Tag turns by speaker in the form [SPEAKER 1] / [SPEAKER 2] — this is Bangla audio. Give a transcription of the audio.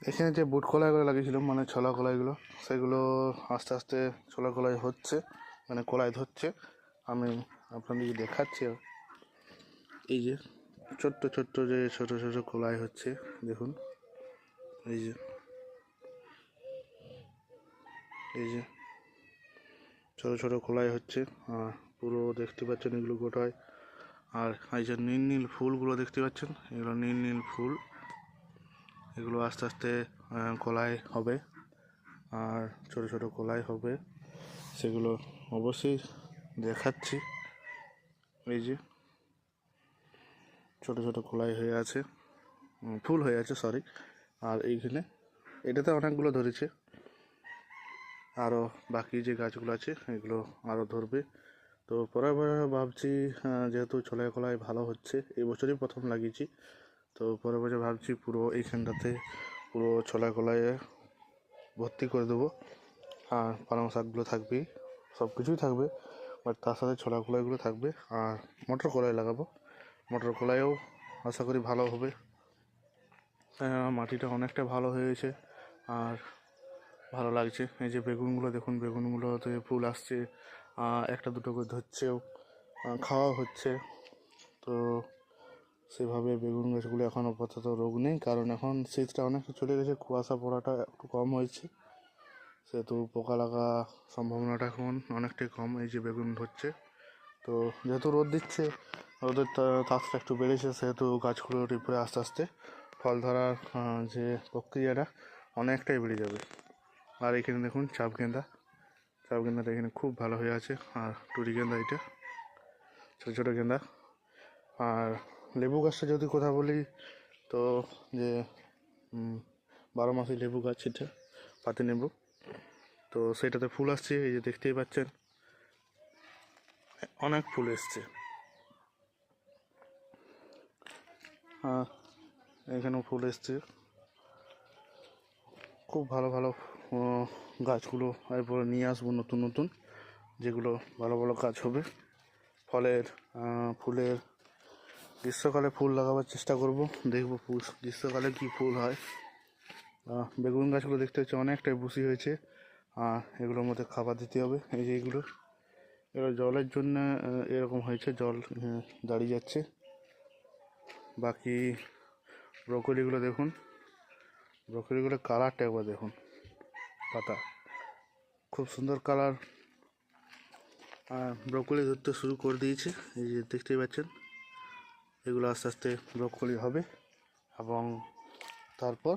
[SPEAKER 1] এখানে যে বুট কলাইগুলো লাগিয়েছিলাম মানে ছোলা কলাইগুলো, সেগুলো আস্তে আস্তে ছোলা কলাই হচ্ছে, মানে কলাই ধরছে। আমি আপনাদেরকে দেখাচ্ছি। এই যে ছোট্ট ছোট্ট যে ছোট ছোট কলাই হচ্ছে, দেখুন। এই যে ছোট ছোট কলাই হচ্ছে, পুরো দেখতে পাচ্ছেন এগুলো গোটায়। আর এই যে নীল নীল ফুলগুলো দেখতে পাচ্ছেন, এগুলো নীল নীল ফুল। এগুলো আস্তে আস্তে কলাই হবে, আর ছোট ছোট কলাই হবে, সেগুলো অবশ্যই দেখাচ্ছি। এই যে ছোট ছোট কলাই হয়ে আছে, ফুল হয়ে আছে, সরি। আর এইখানে এটাতে অনেকগুলো ধরেছে, আরও বাকি যে গাছগুলো আছে এগুলো আরও ধরবে। তো পরে ভাবছি, যেহেতু ছোলা কলাই ভালো হচ্ছে, এই বছরই প্রথম লাগিয়েছি, তো পরে বছর ভাবছি পুরো এইখানটাতে পুরো ছোলা কলাইয়ে ভর্তি করে দেবো। আর পালং শাকগুলো থাকবেই, সব কিছুই থাকবে, বাট তার সাথে ছোলা কলাইগুলো থাকবে। আর মটর কলাই লাগাবো, মটর কলাইও আশা করি ভালো হবে। মাটিটা অনেকটা ভালো হয়েছে আর ভালো লাগছে। এই যে বেগুনগুলো দেখুন, বেগুনগুলোতে ফুল আসছে, একটা দুটো করে ধরছেও, খাওয়া হচ্ছে। তো সেভাবে বেগুন গাছগুলো এখন আপাতত রোগ নেই, কারণ এখন শীতটা অনেকটা চলে গেছে, কুয়াশা পড়াটা একটু কম হয়েছে, সেহেতু পোকা লাগা সম্ভাবনাটা এখন অনেকটাই কম। এই যে বেগুন ধরছে, তো যেহেতু রোদ দিচ্ছে, রোদের তাপটা একটু বেড়েছে, সেহেতু গাছগুলোর উপরে আস্তে আস্তে ফল ধরার যে প্রক্রিয়াটা অনেকটাই বেড়ে যাবে। আর এখানে দেখুন চাপ গেঁদাটা এখানে খুব ভালো হয়ে আছে। আর টুরি গেঁদা, এটা ছোটো ছোটো গেঁদা। আর লেবু গাছটা যদি কথা বলি, তো যে 12 মাসি লেবু গাছ, এটা পাতি লেবু, তো সেটাতে ফুল আসছে। এই যে দেখতেই পাচ্ছেন অনেক ফুল এসছে। এখানেও ফুল এসছে, খুব ভালো ভালো গাছগুলো এরপরে নিয়ে আসবো, নতুন নতুন, যেগুলো ভালো ভালো গাছ হবে ফলের, ফুলের। গ্রীষ্মকালে ফুল লাগাবার চেষ্টা করব, দেখবো গ্রীষ্মকালে কী ফুল হয়। বেগুন গাছগুলো দেখতে হচ্ছে অনেকটাই বুশি হয়েছে, এগুলোর মধ্যে খাবার দিতে হবে। এই যে এগুলো জলের জন্য এরকম হয়েছে, জল দাঁড়িয়ে যাচ্ছে। বাকি ব্রকলিগুলো দেখুন, ব্রকলিগুলোর কালারটা একবার দেখুন, পাতা খুব সুন্দর কালার। ব্রকলি ধরতে শুরু করে দিয়েছে, এই যে দেখতেই পাচ্ছেন। এগুলো আস্তে আস্তে ব্রকলি হবে এবং তারপর